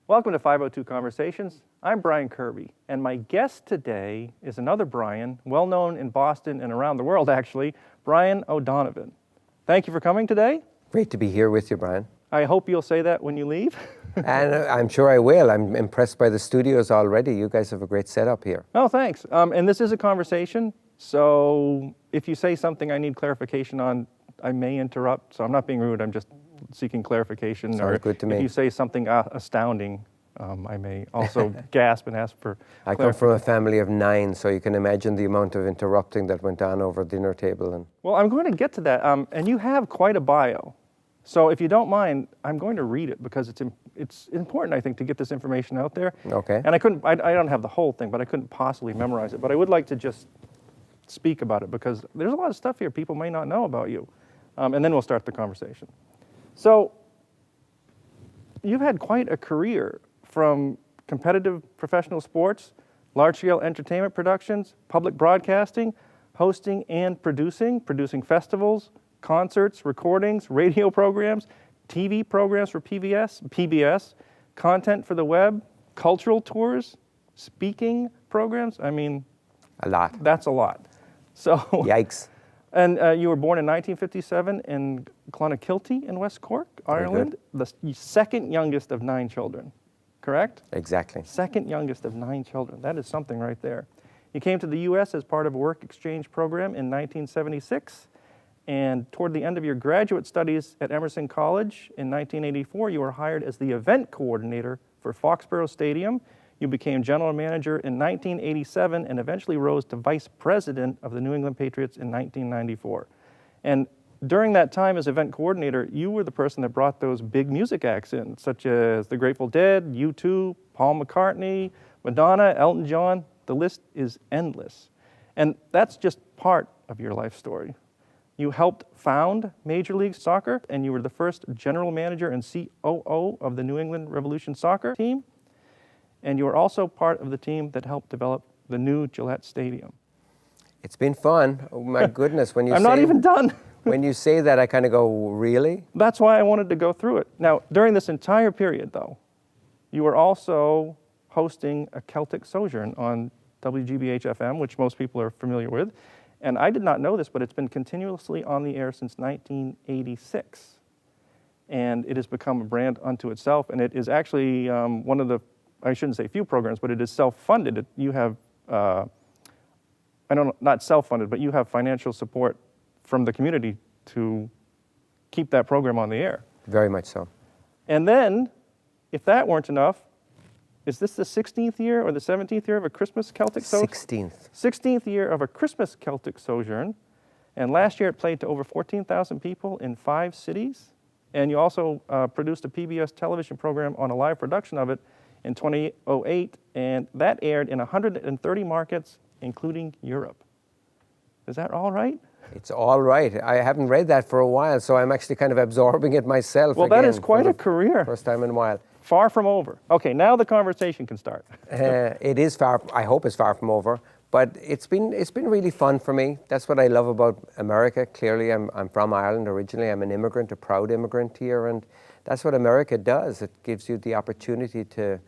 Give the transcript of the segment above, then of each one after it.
Welcome to 502 Conversations. I'm Brian Kirby, and my guest today is another Brian, well known in Boston and around the world actually, Brian O'Donovan. Thank you for coming today. Great to be here with you, Brian. I hope you'll say that when you leave. And I'm sure I will. I'm impressed by the studios already. You guys have a great setup here. Oh, thanks. And this is a conversation, so if you say something I need clarification on, I may interrupt. So I'm not being rude, I'm just seeking clarification. Sounds good to me. If you say something astounding, I may also gasp and ask for I come from a family of 9, so you can imagine the amount of interrupting that went on over the dinner table. Well, I'm going to get to that, and you have quite a bio. So if you don't mind, I'm going to read it because it's important, I think, to get this information out there. Okay. And I don't have the whole thing, but I couldn't possibly memorize it. But I would like to just speak about it because there's a lot of stuff here people may not know about you. And then we'll start the conversation. So you've had quite a career from competitive professional sports, large-scale entertainment productions, public broadcasting, hosting and producing festivals, concerts, recordings, radio programs, TV programs for PBS, content for the web, cultural tours, speaking programs. I mean, a lot. That's a lot. So, yikes. And you were born in 1957 in Clonakilty in West Cork, Ireland, the second youngest of 9 children, correct? Exactly. Second youngest of 9 children. That is something right there. You came to the U.S. as part of a work exchange program in 1976, and toward the end of your graduate studies at Emerson College in 1984, you were hired as the event coordinator for Foxboro Stadium. You became general manager in 1987 and eventually rose to vice president of the New England Patriots in 1994. And during that time as event coordinator, you were the person that brought those big music acts in, such as the Grateful Dead, U2, Paul McCartney, Madonna, Elton John. The list is endless. And that's just part of your life story. You helped found Major League Soccer, and you were the first general manager and COO of the New England Revolution soccer team. And you were also part of the team that helped develop the new Gillette Stadium. It's been fun. Oh my goodness, when you I'm not even done. When you say that, I kind of go, really? That's why I wanted to go through it. Now, during this entire period, though, you were also hosting a Celtic Sojourn on WGBH FM, which most people are familiar with. And I did not know this, but it's been continuously on the air since 1986. And it has become a brand unto itself. And it is actually one of the, I shouldn't say few programs, but it is self-funded. You have, not self-funded, but you have financial support from the community to keep that program on the air. Very much so. And then, if that weren't enough, is this the 16th year or the 17th year of a Christmas Celtic Sojourn? 16th. 16th year of a Christmas Celtic Sojourn. And last year it played to over 14,000 people in 5 cities. And you also produced a PBS television program on a live production of it in 2008, and that aired in 130 markets, including Europe. Is that all right? It's all right. I haven't read that for a while, so I'm actually kind of absorbing it myself. Well, that is quite a career. First time in a while. Far from over. Okay, now the conversation can start. It is far, I hope it's far from over, but it's been really fun for me. That's what I love about America. Clearly, I'm from Ireland originally. I'm an immigrant, a proud immigrant here, and that's what America does. It gives you the opportunity to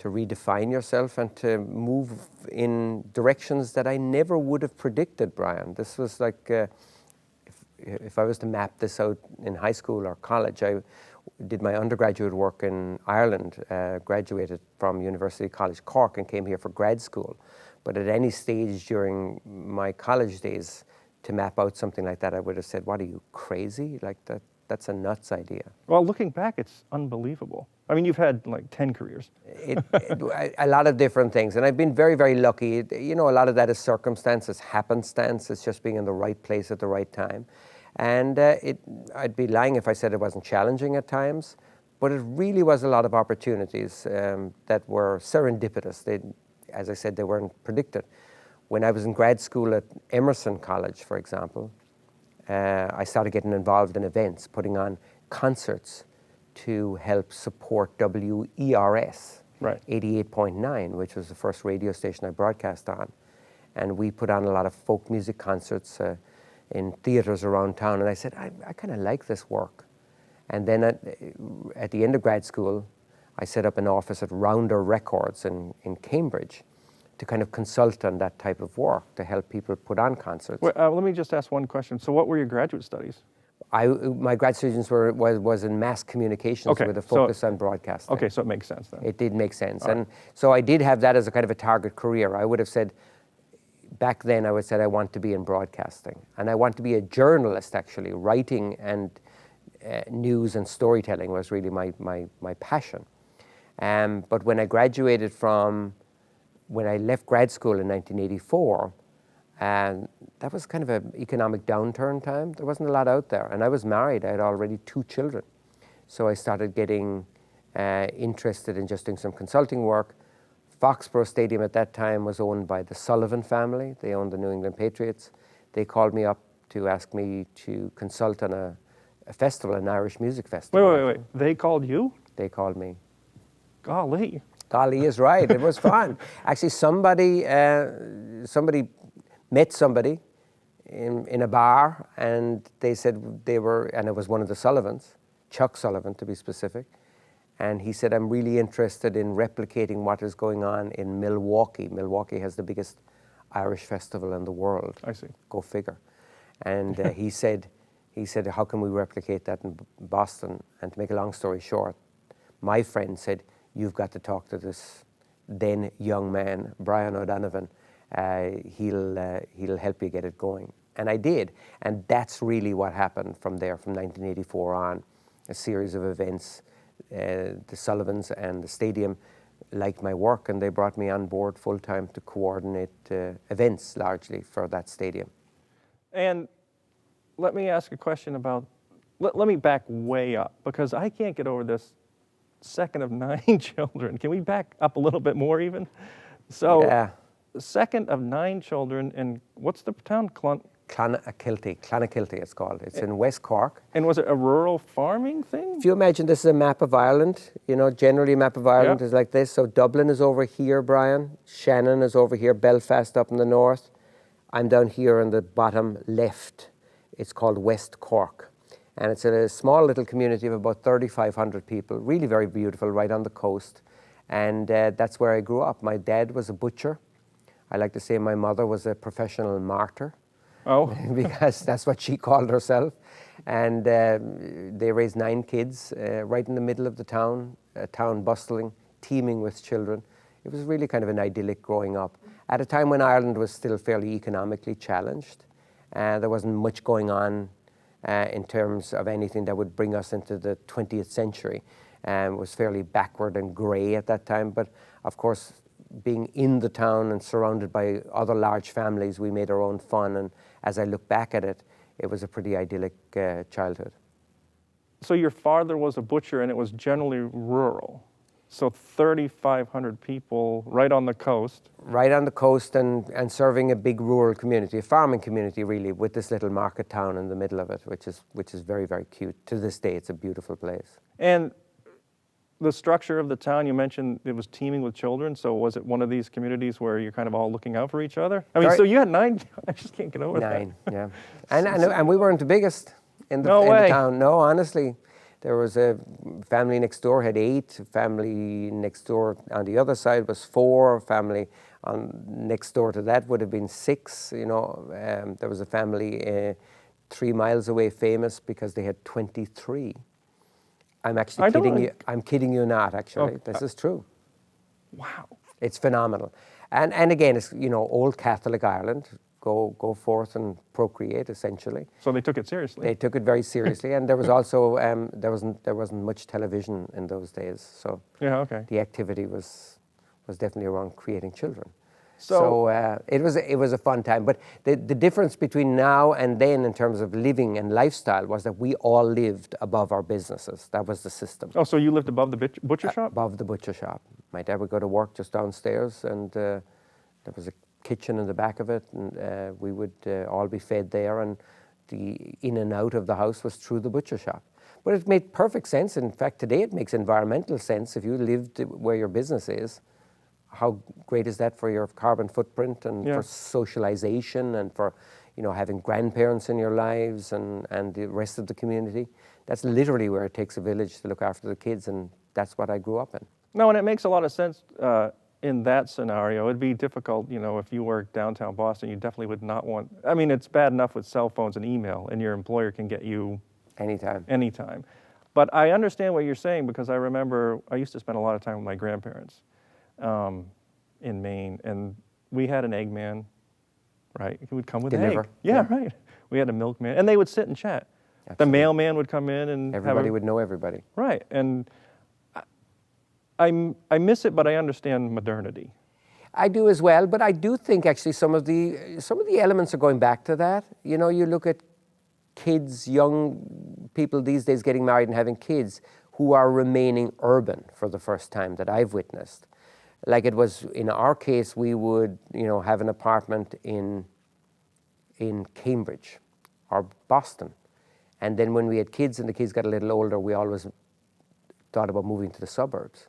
redefine yourself and to move in directions that I never would have predicted, Brian. This was like, if I was to map this out in high school or college, I did my undergraduate work in Ireland, graduated from University College Cork and came here for grad school. But at any stage during my college days, to map out something like that, I would have said, what, are you crazy? Like that's a nuts idea. Well, looking back, it's unbelievable. I mean, you've had like 10 careers. A lot of different things. And I've been very, very lucky. You know, a lot of that is circumstances, happenstance. It's just being in the right place at the right time. And I'd be lying if I said it wasn't challenging at times, but it really was a lot of opportunities that were serendipitous. As I said, they weren't predicted. When I was in grad school at Emerson College, for example, I started getting involved in events, putting on concerts to help support WERS, right. 88.9, which was the first radio station I broadcast on. And we put on a lot of folk music concerts in theaters around town. And I said, I kind of like this work. And then at the end of grad school, I set up an office at Rounder Records in Cambridge to kind of consult on that type of work to help people put on concerts. Wait, let me just ask one question. So what were your graduate studies? My grad students was in mass communications with a focus on broadcasting. Okay, so it makes sense then. It did make sense. All and right. so I did have that as a kind of a target career. I would have said, back then I would have said I want to be in broadcasting. And I want to be a journalist, actually. Writing and news and storytelling was really my passion. But when I graduated when I left grad school in 1984, and that was kind of an economic downturn time. There wasn't a lot out there. And I was married. I had already 2 children. So I started getting interested in just doing some consulting work. Foxboro Stadium at that time was owned by the Sullivan family. They owned the New England Patriots. They called me up to ask me to consult on a festival, an Irish music festival. Wait. They called you? They called me. Golly. Golly is right. It was fun. Actually, somebody met somebody in a bar, and they said they were, and it was one of the Sullivans, Chuck Sullivan to be specific, and he said, I'm really interested in replicating what is going on in Milwaukee. Milwaukee has the biggest Irish festival in the world. I see. Go figure. And he said, how can we replicate that in Boston? And to make a long story short, my friend said, you've got to talk to this then young man, Brian O'Donovan. He'll help you get it going. And I did. And that's really what happened from there, from 1984 on. A series of events. The Sullivans and the stadium liked my work, and they brought me on board full-time to coordinate events largely for that stadium. And let me ask a question about, let me back way up, because I can't get over this second of 9 children. Can we back up a little bit more even? So, yeah. Second of 9 children, and what's the town? Clonakilty it's called. It's in West Cork. And was it a rural farming thing? If you imagine this is a map of Ireland, generally a map of Ireland is like this. So Dublin is over here, Brian. Shannon is over here, Belfast up in the north. I'm down here on the bottom left. It's called West Cork. And it's a small little community of about 3,500 people, really very beautiful, right on the coast. And that's where I grew up. My dad was a butcher. I like to say my mother was a professional martyr. Oh. Because that's what she called herself. And they raised 9 kids right in the middle of the town, a town bustling, teeming with children. It was really kind of an idyllic growing up. At a time when Ireland was still fairly economically challenged. There wasn't much going on in terms of anything that would bring us into the 20th century. It was fairly backward and grey at that time. But of course, being in the town and surrounded by other large families, we made our own fun. And as I look back at it, it was a pretty idyllic childhood. So your father was a butcher, and it was generally rural. So 3,500 people right on the coast. Right on the coast and serving a big rural community, a farming community really, with this little market town in the middle of it, which is very, very cute. To this day, it's a beautiful place. And the structure of the town, you mentioned it was teeming with children. So was it one of these communities where you're kind of all looking out for each other? I mean, so you had 9, I just can't get over that. 9, yeah. And we weren't the biggest in the town. No, honestly. There was a family next door had 8, family next door on the other side was 4, family next door to that would have been 6, there was a family 3 miles away famous because they had 23. I'm actually kidding you. I'm kidding you not, actually. Okay. This is true. Wow. It's phenomenal. And again, it's, old Catholic Ireland. Go forth and procreate, essentially. So they took it seriously. They took it very seriously, and there was also there wasn't much television in those days, so the activity was definitely around creating children. So it was a fun time. But the difference between now and then in terms of living and lifestyle was that we all lived above our businesses. That was the system. Oh, so you lived above the butcher shop? Above the butcher shop. My dad would go to work just downstairs, and there was a kitchen in the back of it, and we would all be fed there, and the in and out of the house was through the butcher shop. But it made perfect sense. In fact, today it makes environmental sense. If you lived where your business is, how great is that for your carbon footprint and for socialization and for having grandparents in your lives and the rest of the community? That's literally where it takes a village to look after the kids, and that's what I grew up in. No, and it makes a lot of sense in that scenario. It'd be difficult, you know, if you work downtown Boston, you definitely would not want, I mean, it's bad enough with cell phones and email, and your employer can get you anytime. But I understand what you're saying, because I remember I used to spend a lot of time with my grandparents in Maine, and we had an egg man, right? He would come with Deliver. egg. Yeah, right. We had a milkman, and they would sit and chat. Absolutely. The mailman would come in and everybody would know everybody. Right, and I miss it, but I understand modernity. I do as well, but I do think actually some of the elements are going back to that. You know, you look at kids, young people these days getting married and having kids who are remaining urban for the first time that I've witnessed. Like it was in our case, we would, you know, have an apartment in Cambridge or Boston. And then when we had kids and the kids got a little older, we always thought about moving to the suburbs.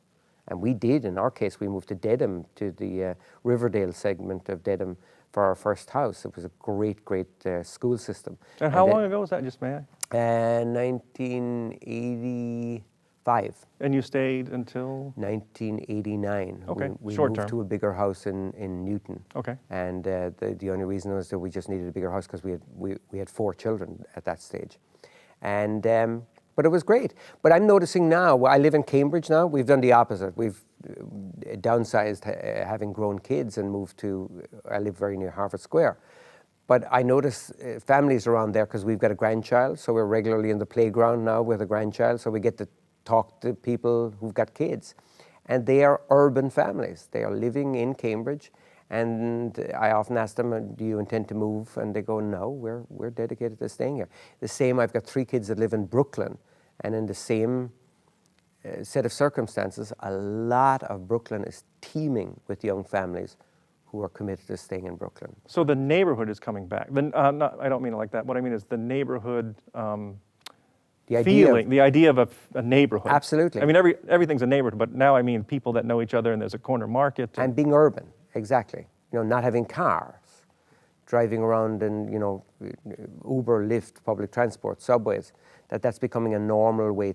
And we did. In our case, we moved to Dedham, to the Riverdale segment of Dedham for our first house. It was a great school system. And how long ago was that, just may I? 1985. And you stayed until? 1989. Okay, we short moved term. to a bigger house in Newton. Okay. And the only reason was that we just needed a bigger house because we had 4 children at that stage. And but it was great. But I'm noticing now, I live in Cambridge now, we've done the opposite. We've downsized having grown kids and moved to, I live very near Harvard Square. But I notice families around there because we've got a grandchild, so we're regularly in the playground now with a grandchild, so we get to talk to people who've got kids. And they are urban families. They are living in Cambridge. And I often ask them, do you intend to move? And they go, no, we're dedicated to staying here. The same, I've got 3 kids that live in Brooklyn. And in the same set of circumstances, a lot of Brooklyn is teeming with young families who are committed to staying in Brooklyn. So the neighborhood is coming back. I don't mean it like that. What I mean is the neighborhood feeling, the idea of a neighborhood. Absolutely. I mean, everything's a neighborhood, but now I mean people that know each other and there's a corner market. And being urban, exactly. You know, not having cars, driving around in, you know, Uber, Lyft, public transport, subways, that's becoming a normal way.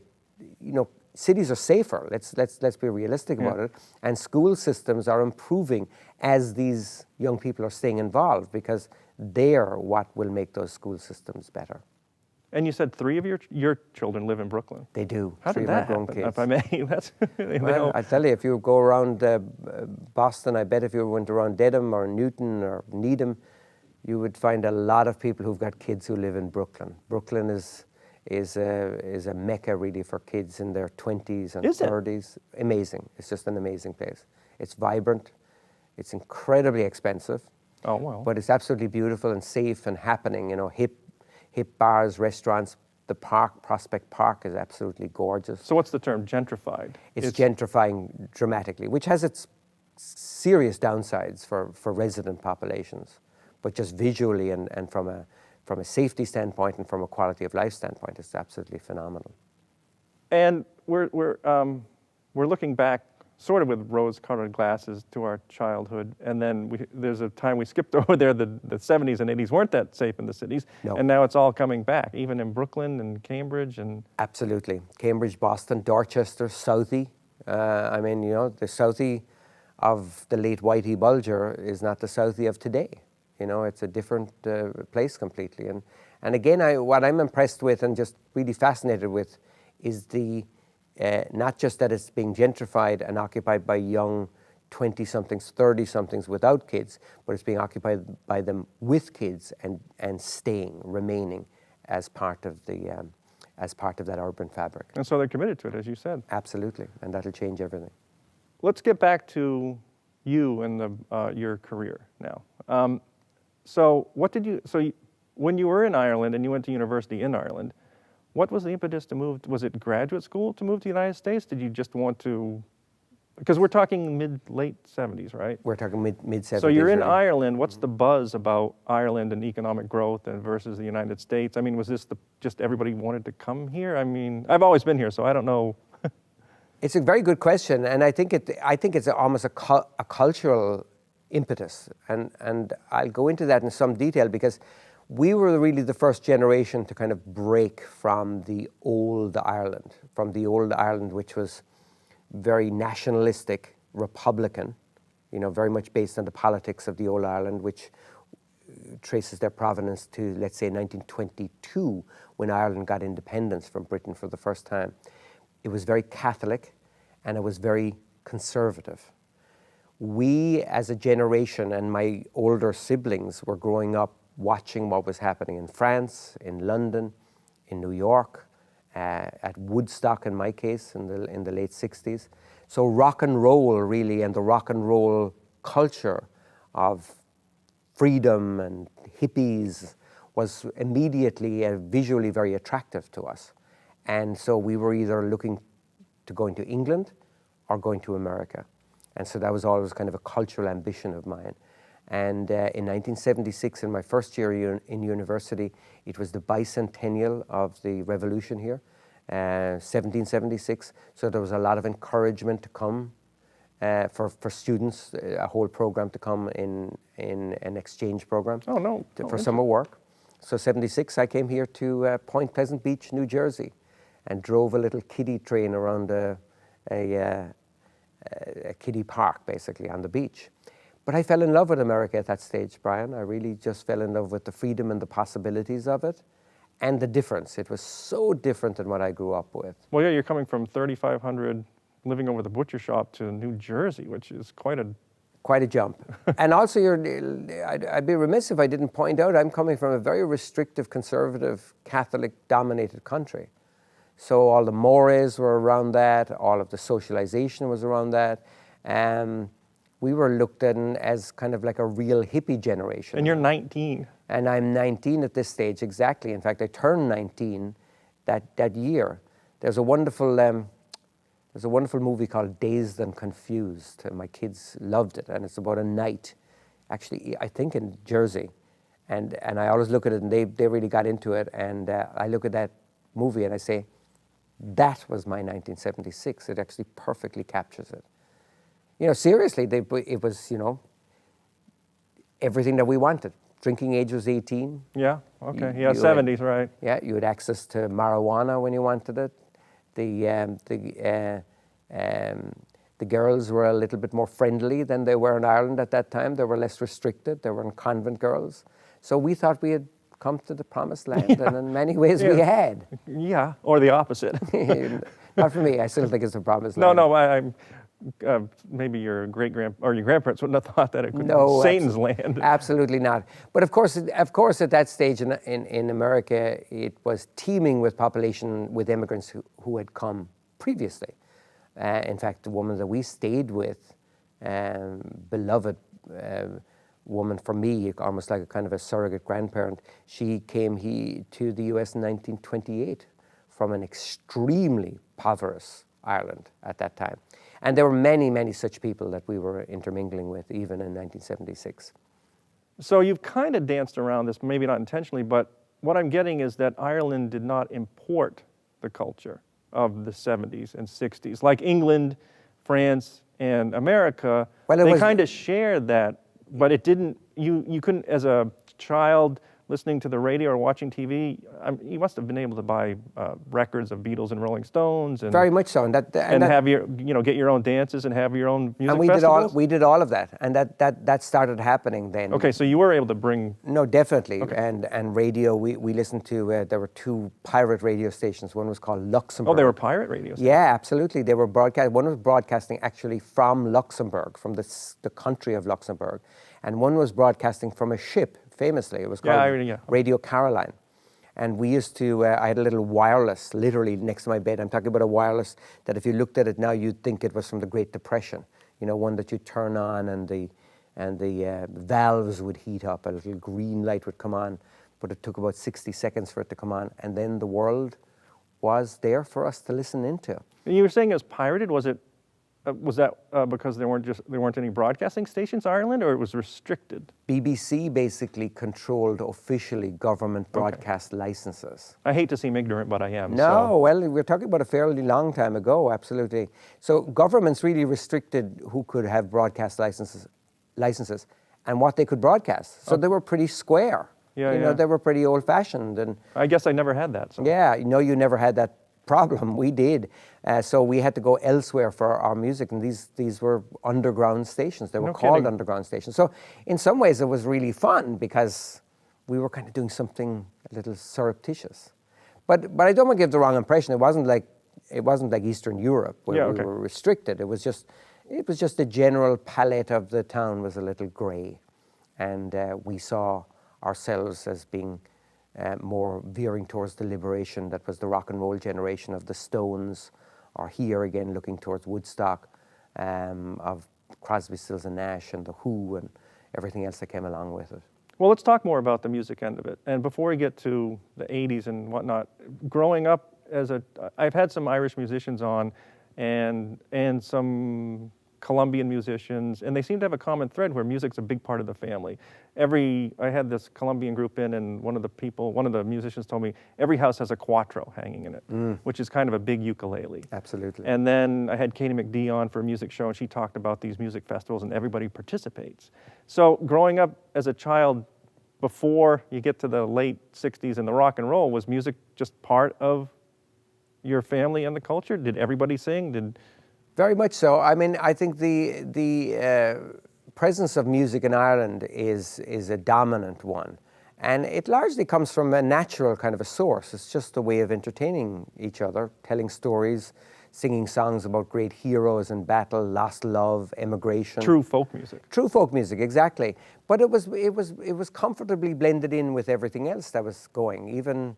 You know, cities are safer. Let's be realistic about it. And school systems are improving as these young people are staying involved because they're what will make those school systems better. And you said 3 of your children live in Brooklyn. They do. How did that happen, if I may? Well, I tell you, if you go around Boston, I bet if you went around Dedham or Newton or Needham, you would find a lot of people who've got kids who live in Brooklyn. Brooklyn is a mecca really for kids in their 20s and 30s. Amazing. It's just an amazing place. It's vibrant. It's incredibly expensive. Oh, wow. But it's absolutely beautiful and safe and happening. You know, hip bars, restaurants. The park, Prospect Park, is absolutely gorgeous. So what's the term, gentrified? It's gentrifying dramatically, which has its serious downsides for resident populations. But just visually and from a safety standpoint and from a quality of life standpoint, it's absolutely phenomenal. And we're looking back sort of with rose-colored glasses to our childhood, and then there's a time we skipped over there. The 70s and 80s weren't that safe in the cities, and now it's all coming back, even in Brooklyn and Cambridge. And absolutely, Cambridge, Boston, Dorchester, Southie. I mean, you know, the Southie of the late Whitey Bulger is not the Southie of today. You know, it's a different place completely. And again, what I'm impressed with and just really fascinated with is not just that it's being gentrified and occupied by young 20-somethings, 30-somethings without kids, but it's being occupied by them with kids and remaining as part of that urban fabric. And so they're committed to it, as you said. Absolutely, and that'll change everything. Let's get back to you and your career now. So when you were in Ireland and you went to university in Ireland, what was the impetus to move? Was it graduate school to move to the United States? Did you just want to, because we're talking late 70s, right? We're talking mid-70s. So you're in Ireland. What's the buzz about Ireland and economic growth versus the United States? I mean, was this just everybody wanted to come here? I mean, I've always been here, so I don't know. It's a very good question, and I think it's almost a cultural impetus, and I'll go into that in some detail because we were really the first generation to kind of break from the old Ireland, which was very nationalistic Republican, very much based on the politics of the old Ireland, which traces their provenance to, let's say, 1922, when Ireland got independence from Britain for the first time. It was very Catholic, and it was very conservative. We, as a generation, and my older siblings, were growing up watching what was happening in France, in London, in New York, at Woodstock, in my case, in the late 60s. So rock and roll, really, and the rock and roll culture of freedom and hippies was immediately visually very attractive to us. And so we were either looking to going to England or going to America. And so that was always kind of a cultural ambition of mine. And in 1976, in my first year in university, it was the bicentennial of the revolution here, 1776. So there was a lot of encouragement to come for students, a whole program to come in an exchange program. Oh, no. For summer work. So 76, I came here to Point Pleasant Beach, New Jersey, and drove a little kiddie train around a kiddie park, basically, on the beach. But I fell in love with America at that stage, Brian. I really just fell in love with the freedom and the possibilities of it, and the difference. It was so different than what I grew up with. Well, yeah, you're coming from 3,500 living over the butcher shop to New Jersey, which is quite a jump. And also, I'd be remiss if I didn't point out I'm coming from a very restrictive, conservative, Catholic-dominated country. So all the mores were around that, all of the socialization was around that. We were looked at as kind of like a real hippie generation. And you're 19. And I'm 19 at this stage, exactly. In fact, I turned 19 that year. There's a wonderful movie called Dazed and Confused, and my kids loved it. And it's about a night, actually, I think in Jersey. And I always look at it, and they really got into it. And I look at that movie and I say, that was my 1976. It actually perfectly captures it. Seriously, it was, everything that we wanted. Drinking age was 18. Yeah, okay. Yeah, 70s, right. Yeah, you had access to marijuana when you wanted it. The girls were a little bit more friendly than they were in Ireland at that time. They were less restricted. They were convent girls. So we thought we had come to the promised land, and in many ways we had. Yeah, or the opposite. Not for me. I still think it's the promised land. No, I'm maybe your your grandparents wouldn't have thought that it could be Satan's land. Absolutely not. But of course, at that stage in America, it was teeming with population, with immigrants who had come previously. In fact, the woman that we stayed with, beloved woman for me, almost like a kind of a surrogate grandparent, she came to the US in 1928 from an extremely impoverished Ireland at that time. And there were many, many such people that we were intermingling with, even in 1976. So you've kind of danced around this, maybe not intentionally, but what I'm getting is that Ireland did not import the culture of the 70s and 60s. Like England, France, and America, they kind of shared that, but it didn't, you couldn't, as a child listening to the radio or watching TV, you must have been able to buy records of Beatles and Rolling Stones, and very much so, and have your, get your own dances and have your own music and festivals. We did all of that, and that started happening then. Okay, so you were able to bring. No, definitely, okay. and radio. We listened to. There were two pirate radio stations. One was called Luxembourg. Oh, they were pirate radio stations. Yeah, absolutely. They were broadcast. One was broadcasting actually from Luxembourg, from the country of Luxembourg, and one was broadcasting from a ship. Famously, it was called Radio Caroline. And we used to, I had a little wireless literally next to my bed. I'm talking about a wireless that if you looked at it now, you'd think it was from the Great Depression. One that you turn on and the valves would heat up, a little green light would come on, but it took about 60 seconds for it to come on. And then the world was there for us to listen into. And you were saying it was pirated, was that because there weren't any broadcasting stations in Ireland, or it was restricted? BBC basically controlled officially government broadcast licenses. I hate to seem ignorant, but I am. No, well, we're talking about a fairly long time ago, absolutely. So governments really restricted who could have broadcast licenses and what they could broadcast. So they were pretty square. They were pretty old-fashioned. And I guess I never had that. So. Yeah, you never had that problem. We did. So we had to go elsewhere for our music, and these were underground stations. They were called underground stations. So in some ways it was really fun because we were kind of doing something a little surreptitious. But I don't want to give the wrong impression. It wasn't like Eastern Europe where we were restricted. It was just the general palette of the town was a little grey, and we saw ourselves as being more veering towards the liberation that was the rock and roll generation of the Stones, or here again looking towards Woodstock, of Crosby, Stills and Nash and the Who and everything else that came along with it. Well, let's talk more about the music end of it. And before we get to the 80s and whatnot, growing up I've had some Irish musicians on and some Colombian musicians, and they seem to have a common thread where music's a big part of the family. I had this Colombian group in, and one of the musicians told me every house has a cuatro hanging in it, which is kind of a big ukulele. Absolutely. And then I had Katie McDee on for a music show, and she talked about these music festivals, and everybody participates. So growing up as a child, before you get to the late 60s and the rock and roll, was music just part of your family and the culture? Did everybody sing? Very much so. I mean, I think the presence of music in Ireland is a dominant one. And it largely comes from a natural kind of a source. It's just a way of entertaining each other, telling stories, singing songs about great heroes in battle, lost love, emigration. True folk music, exactly. But it was comfortably blended in with everything else that was going. Even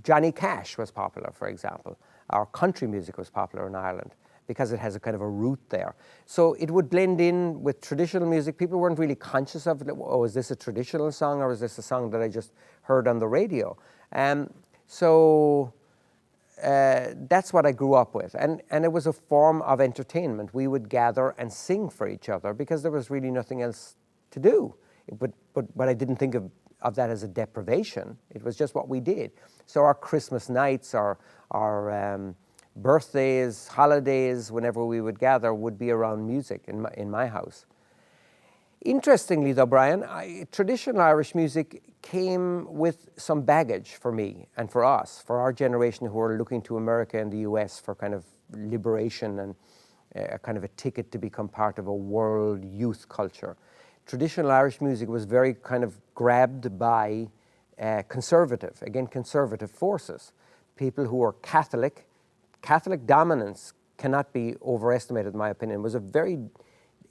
Johnny Cash was popular, for example. Our country music was popular in Ireland because it has a kind of a root there. So it would blend in with traditional music. People weren't really conscious of it. Oh, is this a traditional song or is this a song that I just heard on the radio? So that's what I grew up with. And it was a form of entertainment. We would gather and sing for each other because there was really nothing else to do. But I didn't think of that as a deprivation. It was just what we did. So our Christmas nights, our birthdays, holidays, whenever we would gather, would be around music in my house. Interestingly though, Brian, traditional Irish music came with some baggage for me and for us, for our generation who are looking to America and the US for kind of liberation and a kind of a ticket to become part of a world youth culture. Traditional Irish music was very kind of grabbed by conservative forces. People who were Catholic dominance cannot be overestimated, in my opinion.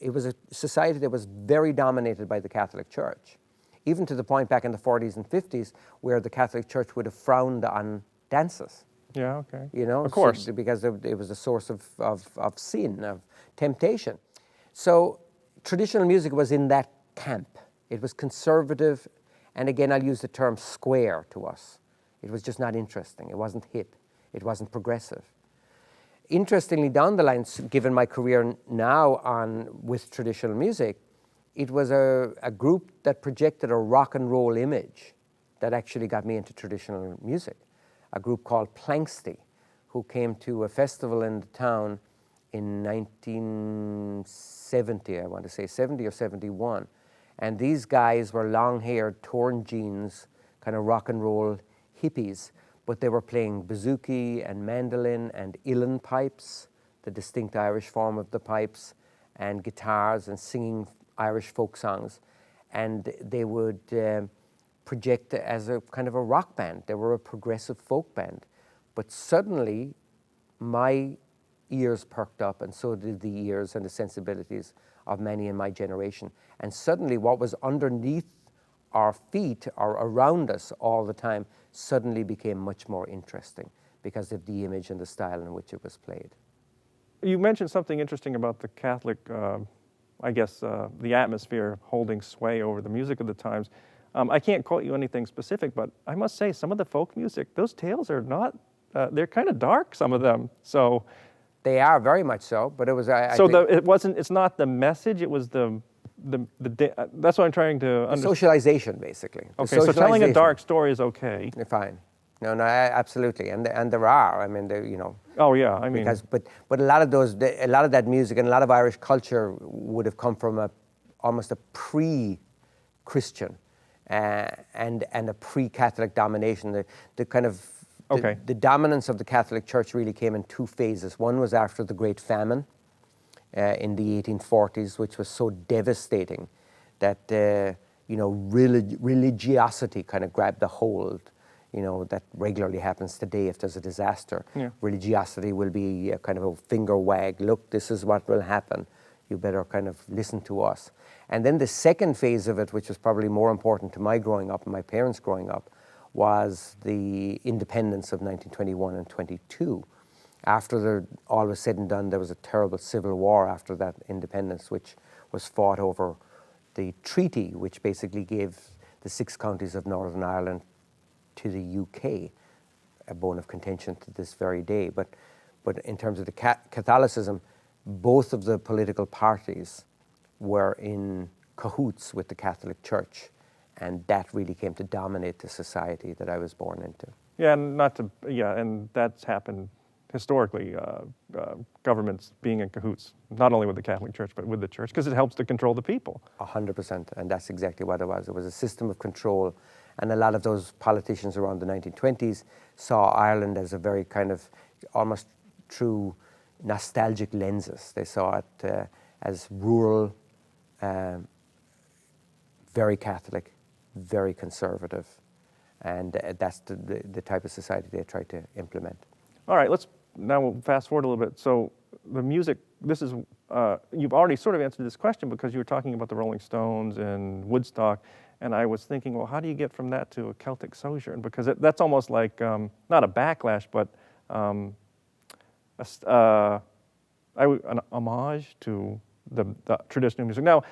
It was a society that was very dominated by the Catholic Church, even to the point back in the 40s and 50s where the Catholic Church would have frowned on dances. Yeah, okay. Of course. Because it was a source of sin, of temptation. So traditional music was in that camp. It was conservative, and again, I'll use the term square to us. It was just not interesting. It wasn't hip. It wasn't progressive. Interestingly, down the line, given my career now with traditional music, it was a group that projected a rock and roll image that actually got me into traditional music. A group called Planxty, who came to a festival in the town in 1970, I want to say, 70 or 71. And these guys were long-haired, torn jeans, kind of rock and roll hippies, but they were playing bouzouki and mandolin and uilleann pipes, the distinct Irish form of the pipes, and guitars and singing Irish folk songs. And they would project as a kind of a rock band. They were a progressive folk band. But suddenly, my ears perked up, and so did the ears and the sensibilities of many in my generation. And suddenly what was underneath our feet or around us all the time suddenly became much more interesting because of the image and the style in which it was played. You mentioned something interesting about the Catholic, the atmosphere holding sway over the music of the times. I can't quote you anything specific, but I must say some of the folk music, those tales are not, they're kind of dark, some of them. So they are very much so, but it was. It's not the message. It was that's what I'm trying to understand. Socialization, basically. Okay, so telling a dark story is okay. Fine. No, absolutely, and there are. I mean, Oh yeah, I mean. But a lot of that music and a lot of Irish culture would have come from almost a pre-Christian and a pre-Catholic domination. The kind of Okay. The dominance of the Catholic Church really came in two phases. One was after the Great Famine in the 1840s, which was so devastating that religiosity kind of grabbed a hold. That regularly happens today if there's a disaster. Yeah. Religiosity will be a kind of a finger wag. Look, this is what will happen. You better kind of listen to us. And then the second phase of it, which was probably more important to my growing up and my parents growing up, was the independence of 1921 and 22. After all was said and done, there was a terrible civil war after that independence, which was fought over the treaty, which basically gave the 6 counties of Northern Ireland to the UK, a bone of contention to this very day. But in terms of the Catholicism, both of the political parties were in cahoots with the Catholic Church, and that really came to dominate the society that I was born into. Yeah, and that's happened historically, governments being in cahoots, not only with the Catholic Church, but with the church, because it helps to control the people. 100%, and that's exactly what it was. It was a system of control, and a lot of those politicians around the 1920s saw Ireland as a very kind of almost through nostalgic lenses. They saw it as rural, very Catholic, very conservative, and that's the type of society they tried to implement. All right, let's now fast forward a little bit. So the music, this is, you've already sort of answered this question because you were talking about the Rolling Stones and Woodstock, and I was thinking, well, how do you get from that to a Celtic Sojourn? Because that's almost like, not a backlash, but an homage to the traditional music. Now,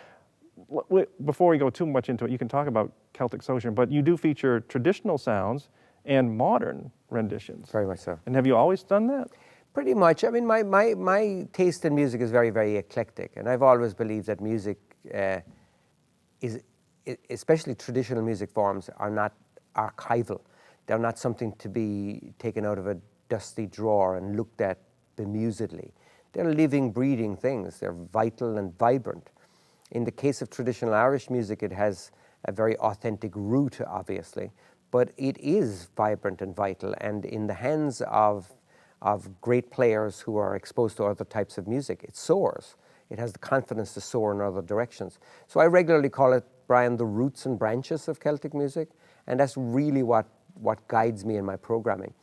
before we go too much into it, you can talk about Celtic Sojourn, but you do feature traditional sounds and modern renditions. Very much so. And have you always done that? Pretty much. I mean, my taste in music is very, very eclectic, and I've always believed that music is, especially traditional music forms, are not archival. They're not something to be taken out of a dusty drawer and looked at bemusedly. They're living, breathing things. They're vital and vibrant. In the case of traditional Irish music, it has a very authentic root, obviously, but it is vibrant and vital, and in the hands of great players who are exposed to other types of music, it soars. It has the confidence to soar in other directions. So I regularly call it, Brian, the roots and branches of Celtic music, and that's really what guides me in my programming.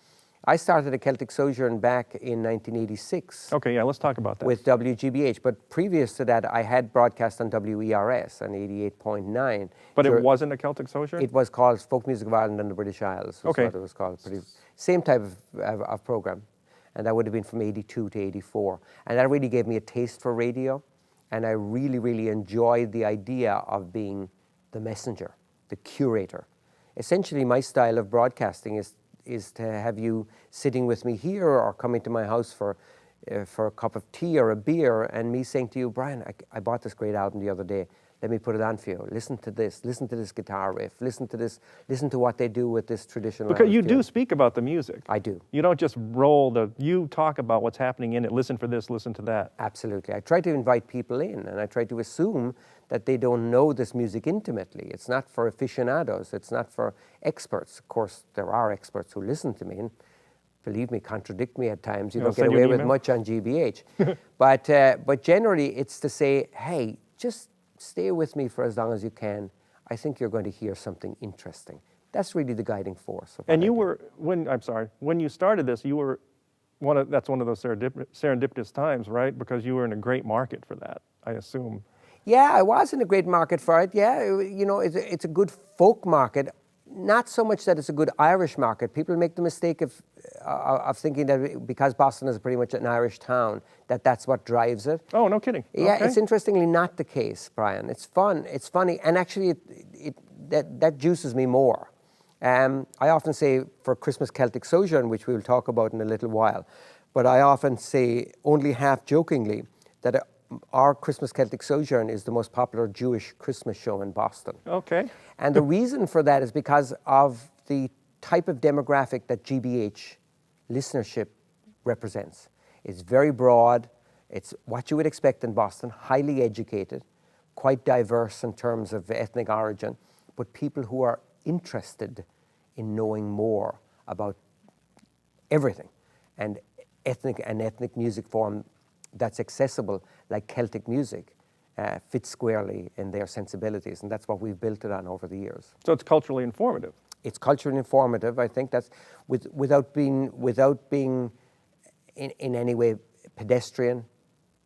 I started a Celtic Sojourn back in 1986. Okay, yeah, let's talk about that. With WGBH, but previous to that, I had broadcast on WERS on 88.9. But it wasn't a Celtic Sojourn? It was called Folk Music of Ireland and the British Isles. Okay. What it was called. Same type of program. And that would have been from 82 to 84. And that really gave me a taste for radio. And I really, really enjoyed the idea of being the messenger, the curator. Essentially, my style of broadcasting is to have you sitting with me here or coming to my house for a cup of tea or a beer, and me saying to you, Brian, I bought this great album the other day. Let me put it on for you. Listen to this guitar riff. Listen to this. Listen to what they do with this traditional. Because you do speak about the music. I do. You don't just you talk about what's happening in it. Listen for this, listen to that. Absolutely. I try to invite people in, and I try to assume that they don't know this music intimately. It's not for aficionados. It's not for experts. Of course, there are experts who listen to me, and believe me, contradict me at times. You don't get away with much on GBH. But generally, it's to say, hey, just stay with me for as long as you can. I think you're going to hear something interesting. That's really the guiding force. And you were, when you started this, you were that's one of those serendipitous times, right? Because you were in a great market for that, I assume. Yeah, I was in a great market for it. Yeah, you know, it's a good folk market. Not so much that it's a good Irish market. People make the mistake of thinking that because Boston is pretty much an Irish town, that's what drives it. Oh, no kidding. Yeah, okay. It's interestingly not the case, Brian. It's fun, it's funny, and actually that juices me more. I often say for Christmas Celtic Sojourn, which we'll talk about in a little while, but I often say, only half jokingly, that our Christmas Celtic Sojourn is the most popular Jewish Christmas show in Boston. Okay. And the reason for that is because of the type of demographic that GBH listenership represents. It's very broad. It's what you would expect in Boston, highly educated, quite diverse in terms of ethnic origin, but people who are interested in knowing more about everything. And ethnic music form that's accessible, like Celtic music, fits squarely in their sensibilities, and that's what we've built it on over the years. So it's culturally informative. It's culturally informative. I think that's without being in any way pedestrian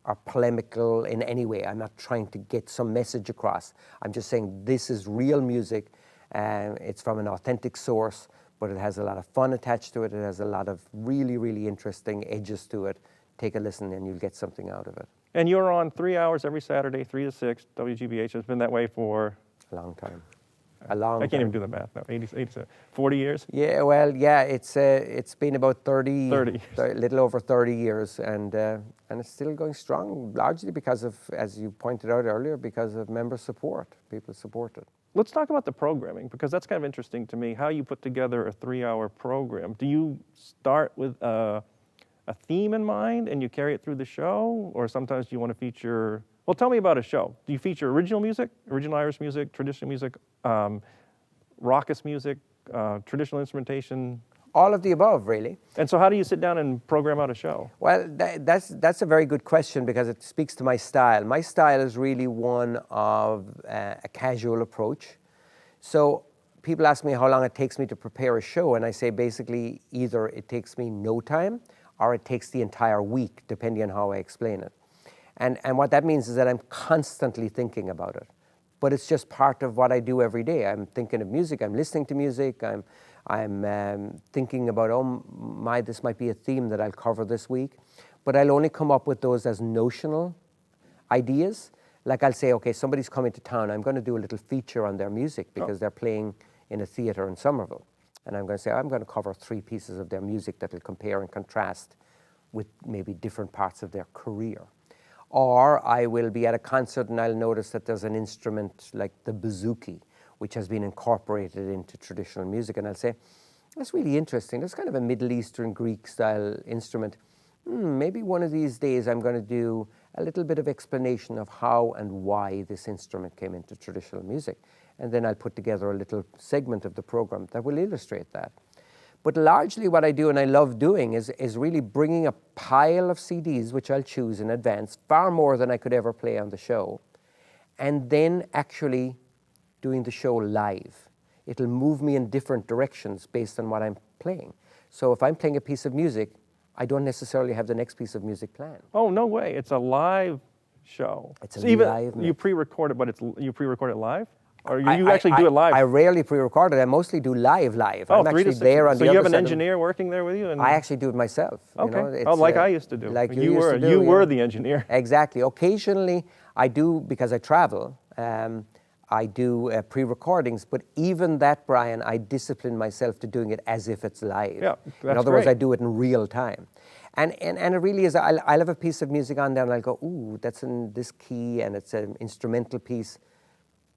or polemical in any way. I'm not trying to get some message across. I'm just saying this is real music. It's from an authentic source, but it has a lot of fun attached to it. It has a lot of really, really interesting edges to it. Take a listen and you'll get something out of it. And you're on 3 hours every Saturday, 3 to 6, WGBH. It's been that way for... A long time. A long time. I can't even do the math now. 40 years? Yeah, well, yeah, it's been about 30 30. A little over 30 years, and it's still going strong, largely because of, as you pointed out earlier, because of member support. People support it. Let's talk about the programming, because that's kind of interesting to me, how you put together a 3-hour program. Do you start with a theme in mind and you carry it through the show, or sometimes do you want to feature... Well, tell me about a show. Do you feature original music, original Irish music, traditional music, raucous music, traditional instrumentation? All of the above, really. And so how do you sit down and program out a show? Well, that's a very good question, because it speaks to my style. My style is really one of a casual approach. So people ask me how long it takes me to prepare a show, and I say basically either it takes me no time or it takes the entire week, depending on how I explain it. And what that means is that I'm constantly thinking about it. But it's just part of what I do every day. I'm thinking of music, I'm listening to music, I'm thinking about, oh my, this might be a theme that I'll cover this week. But I'll only come up with those as notional ideas. Like I'll say, okay, somebody's coming to town, I'm going to do a little feature on their music because they're playing in a theatre in Somerville. And I'm going to say, I'm going to cover 3 pieces of their music that will compare and contrast with maybe different parts of their career. Or I will be at a concert and I'll notice that there's an instrument like the bouzouki, which has been incorporated into traditional music. And I'll say, that's really interesting. That's kind of a Middle Eastern Greek style instrument. Maybe one of these days I'm going to do a little bit of explanation of how and why this instrument came into traditional music. And then I'll put together a little segment of the program that will illustrate that. But largely what I do, and I love doing, is really bringing a pile of CDs, which I'll choose in advance, far more than I could ever play on the show, and then actually doing the show live. It'll move me in different directions based on what I'm playing. So if I'm playing a piece of music, I don't necessarily have the next piece of music planned. Oh, no way. It's a live show. It's a live mix. You pre-record it, but you pre-record it live? Or you actually do it live? I rarely pre-record it. I mostly do live. Oh, I'm actually there on the other side. So you have an engineer working there with you? I actually do it myself. Okay. Like I used to do. Like you were the engineer. Exactly. Occasionally, I do, because I travel, I do pre-recordings, but even that, Brian, I discipline myself to doing it as if it's live. Yeah, that's in other words, great. I do it in real time. And it really is, I'll have a piece of music on there and I'll go, ooh, that's in this key and it's an instrumental piece.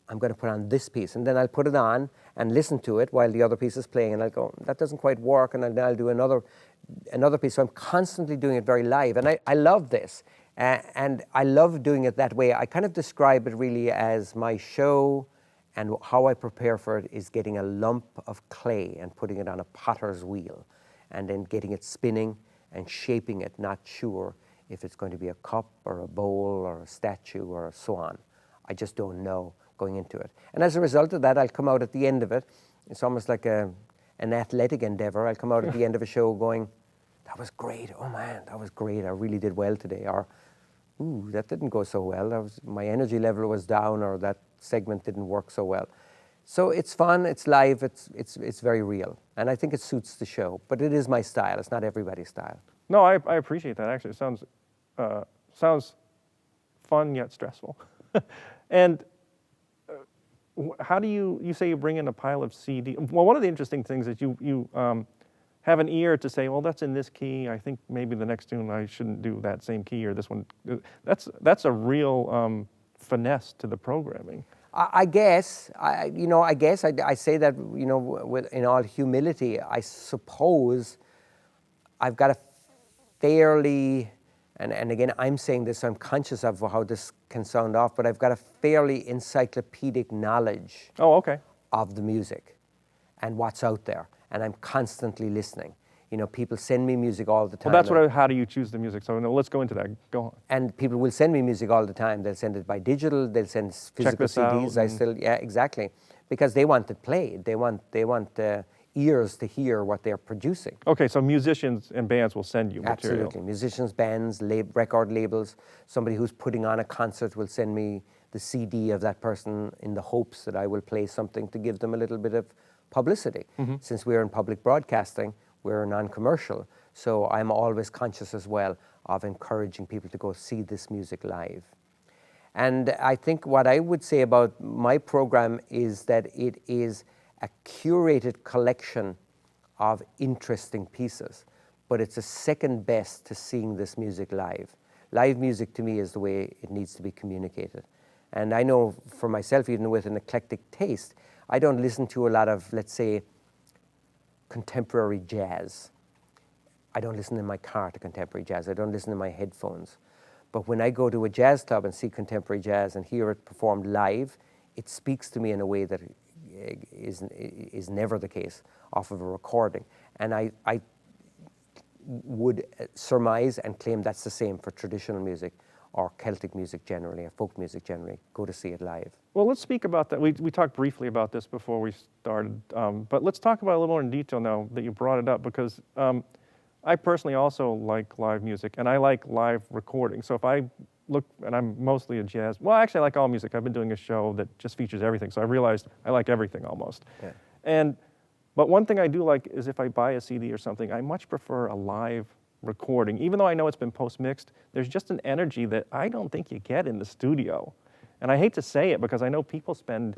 I'm going to put on this piece, and then I'll put it on and listen to it while the other piece is playing, and I'll go, that doesn't quite work, and then I'll do another piece. So I'm constantly doing it very live, and I love this, and I love doing it that way. I kind of describe it really as my show, and how I prepare for it is getting a lump of clay and putting it on a potter's wheel, and then getting it spinning and shaping it, not sure if it's going to be a cup or a bowl or a statue or a swan. I just don't know going into it. And as a result of that, I'll come out at the end of it. It's almost like an athletic endeavor. I'll come out at the end of a show going, that was great. Oh man, that was great. I really did well today. Or, ooh, that didn't go so well. My energy level was down, or that segment didn't work so well. So it's fun, it's live, it's very real. And I think it suits the show. But it is my style. It's not everybody's style. No, I appreciate that. Actually, it sounds fun yet stressful. And how do you say you bring in a pile of CD? Well, one of the interesting things is you have an ear to say, well, that's in this key. I think maybe the next tune I shouldn't do that same key, or this one. That's a real finesse to the programming. I guess I say that, in all humility. I suppose I've got a fairly, and again, I'm saying this, so I'm conscious of how this can sound off, but I've got a fairly encyclopedic knowledge of the music and what's out there, and I'm constantly listening. People send me music all the time. Well, that's how do you choose the music? So no, let's go into that. Go on. And people will send me music all the time. They'll send it by digital. They'll send physical CDs. Yeah, exactly, because they want it played. They want ears to hear what they're producing. Okay, so musicians and bands will send you material. Absolutely, musicians, bands, record labels. Somebody who's putting on a concert will send me the CD of that person in the hopes that I will play something to give them a little bit of publicity. Since we're in public broadcasting, we're non-commercial, so I'm always conscious as well of encouraging people to go see this music live. And I think what I would say about my program is that it is a curated collection of interesting pieces, but it's a second best to seeing this music live. Live music to me is the way it needs to be communicated. And I know for myself, even with an eclectic taste, I don't listen to a lot of, let's say, contemporary jazz. I don't listen in my car to contemporary jazz. I don't listen in my headphones. But when I go to a jazz club and see contemporary jazz and hear it performed live, it speaks to me in a way that is never the case off of a recording. And I would surmise and claim that's the same for traditional music or Celtic music generally, or folk music generally. Go to see it live. Well, let's speak about that. We talked briefly about this before we started, but let's talk about it a little more in detail now that you brought it up, because I personally also like live music, and I like live recording. So if I look, and I'm mostly a jazz, well, actually I like all music. I've been doing a show that just features everything, so I realized I like everything almost. Yeah. But one thing I do like is if I buy a CD or something, I much prefer a live recording. Even though I know it's been post-mixed, there's just an energy that I don't think you get in the studio. And I hate to say it because I know people spend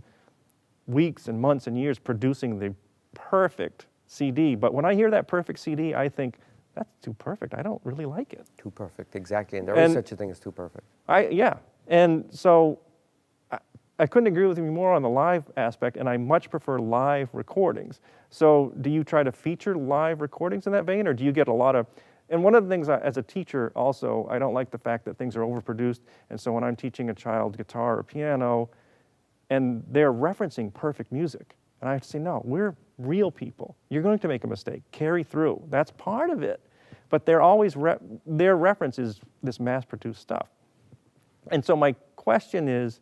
weeks and months and years producing the perfect CD, but when I hear that perfect CD, I think, that's too perfect. I don't really like it. Too perfect, exactly. And there is such a thing as too perfect. Yeah. And so I couldn't agree with you more on the live aspect, and I much prefer live recordings. So do you try to feature live recordings in that vein, or do you get a lot of... And one of the things, as a teacher also, I don't like the fact that things are overproduced. And so when I'm teaching a child guitar or piano, and they're referencing perfect music, and I have to say, no, we're real people. You're going to make a mistake. Carry through. That's part of it. But they're always their reference is this mass-produced stuff. And so my question is,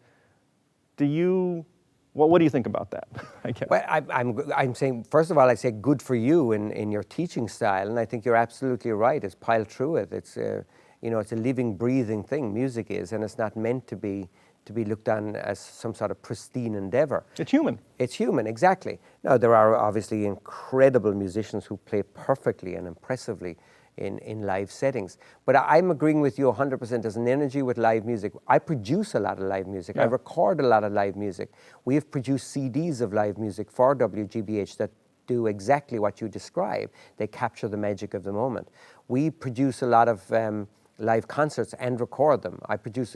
what do you think about that? I guess. Well, I'm saying, first of all, I say good for you in your teaching style, and I think you're absolutely right. It's piled through it. It's it's a living, breathing thing. Music is, and it's not meant to be looked on as some sort of pristine endeavor. It's human. It's human, exactly. Now, there are obviously incredible musicians who play perfectly and impressively in live settings. But I'm agreeing with you 100%. There's an energy with live music. I produce a lot of live music. Yeah. I record a lot of live music. We have produced CDs of live music for WGBH that do exactly what you describe. They capture the magic of the moment. We produce a lot of live concerts and record them. I produce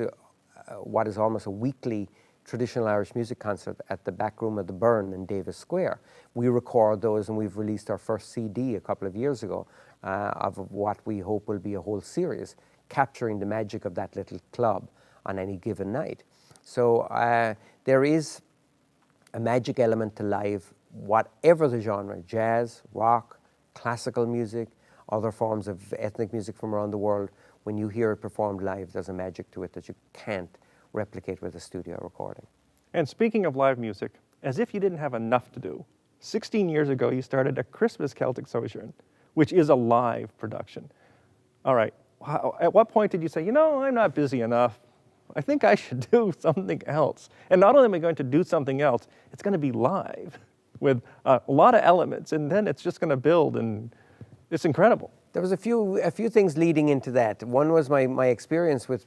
what is almost a weekly traditional Irish music concert at the back room of the Burn in Davis Square. We record those, and we've released our first CD a couple of years ago of what we hope will be a whole series, capturing the magic of that little club on any given night. So there is a magic element to live, whatever the genre, jazz, rock, classical music, other forms of ethnic music from around the world. When you hear it performed live, there's a magic to it that you can't replicate with a studio recording. And speaking of live music, as if you didn't have enough to do, 16 years ago you started a Christmas Celtic Sojourn, which is a live production. All right, at what point did you say, I'm not busy enough, I think I should do something else? And not only am I going to do something else, it's going to be live with a lot of elements, and then it's just going to build, and it's incredible. There was a few things leading into that. One was my experience with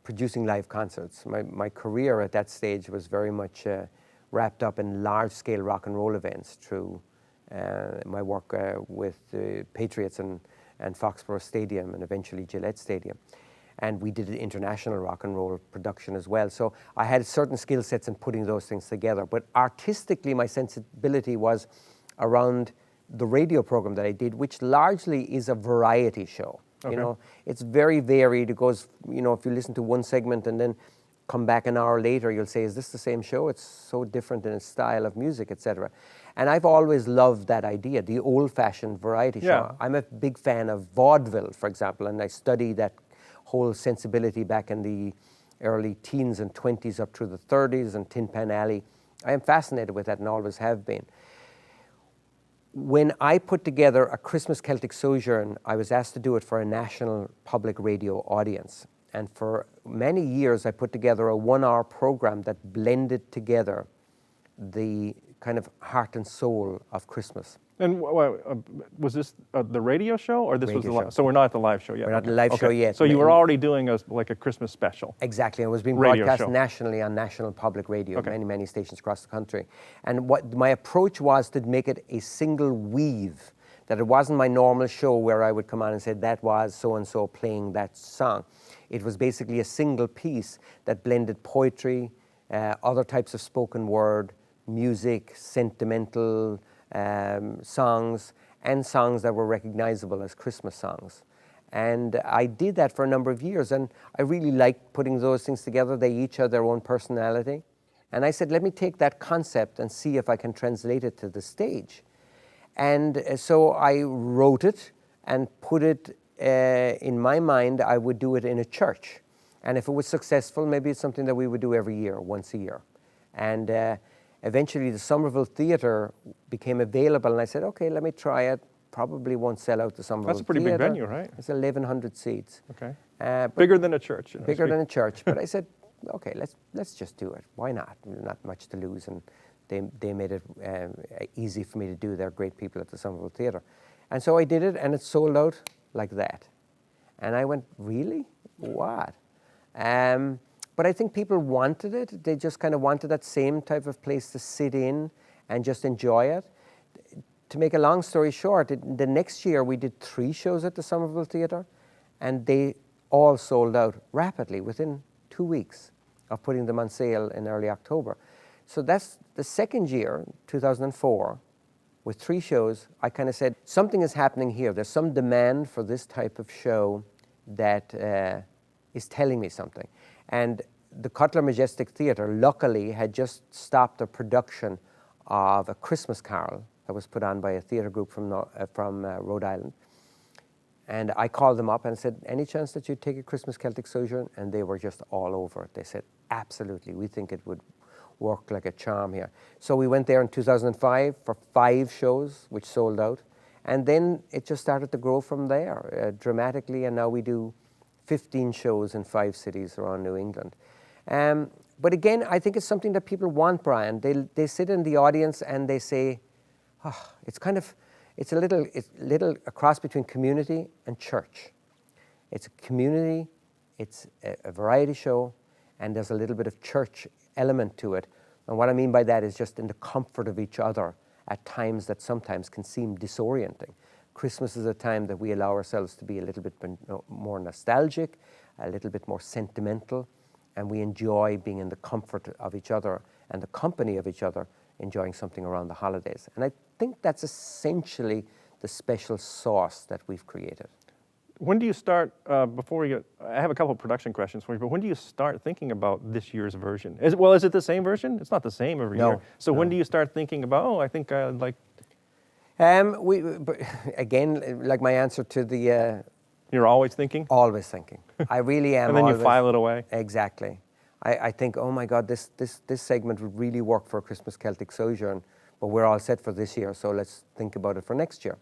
producing live concerts. My career at that stage was very much wrapped up in large-scale rock and roll events through my work with the Patriots and Foxboro Stadium and eventually Gillette Stadium. And we did an international rock and roll production as well. So I had certain skill sets in putting those things together. But artistically, my sensibility was around the radio program that I did, which largely is a variety show. Okay. It's very varied. It goes, if you listen to one segment and then come back an hour later, you'll say, is this the same show? It's so different in its style of music, etc. And I've always loved that idea, the old-fashioned variety show. I'm a big fan of vaudeville, for example, and I studied that whole sensibility back in the early teens and 20s up through the 30s and Tin Pan Alley. I am fascinated with that and always have been. When I put together a Christmas Celtic Sojourn, I was asked to do it for a national public radio audience. And for many years, I put together a 1-hour program that blended together the kind of heart and soul of Christmas. And was this the radio show, or this was the Radio live? show. So we're not at the live show yet. We're not at the live show yet. So you were already doing like a Christmas special. Exactly. It was being Radio broadcast show. nationally on national public radio, many stations across the country. And what my approach was to make it a single weave, that it wasn't my normal show where I would come on and say, that was so-and-so playing that song. It was basically a single piece that blended poetry, other types of spoken word, music, sentimental songs, and songs that were recognizable as Christmas songs. And I did that for a number of years, and I really liked putting those things together. They each had their own personality. And I said, let me take that concept and see if I can translate it to the stage. And so I wrote it and put it in my mind, I would do it in a church. And if it was successful, maybe it's something that we would do every year, once a year. And eventually the Somerville Theatre became available, and I said, okay, let me try it. Probably won't sell out the Somerville Theatre. That's a pretty big venue, right? It's 1,100 seats. Okay. Bigger than a church. Bigger than a church. But I said, okay, let's just do it. Why not? Not much to lose. And they made it easy for me to do. They're great people at the Somerville Theatre. And so I did it, and it sold out like that. And I went, really? What? But I think people wanted it. They just kind of wanted that same type of place to sit in and just enjoy it. To make a long story short, the next year we did 3 shows at the Somerville Theatre, and they all sold out rapidly within 2 weeks of putting them on sale in early October. So that's the second year, 2004, with 3 shows. I kind of said, something is happening here. There's some demand for this type of show that is telling me something. And the Cutler Majestic Theatre, luckily, had just stopped a production of A Christmas Carol that was put on by a theatre group from Rhode Island. And I called them up and said, any chance that you'd take a Christmas Celtic Sojourn? And they were just all over it. They said, absolutely, we think it would work like a charm here. So we went there in 2005 for 5 shows, which sold out. And then it just started to grow from there dramatically, and now we do 15 shows in 5 cities around New England. But again, I think it's something that people want, Brian. They sit in the audience and they say, oh, it's a little a cross between community and church. It's a community, it's a variety show, and there's a little bit of church element to it. And what I mean by that is just in the comfort of each other at times that sometimes can seem disorienting. Christmas is a time that we allow ourselves to be a little bit more nostalgic, a little bit more sentimental, and we enjoy being in the comfort of each other and the company of each other, enjoying something around the holidays. And I think that's essentially the special sauce that we've created. When do you start, before we get, I have a couple of production questions for you, but when do you start thinking about this year's version? Is it the same version? It's not the same every year. So when do you start thinking about, I think I'd like... Again, like my answer to the... You're always thinking? Always thinking. I really am. And then always, you file it away? Exactly. I think, oh my God, this segment would really work for a Christmas Celtic Sojourn, but we're all set for this year, so let's think about it for next year.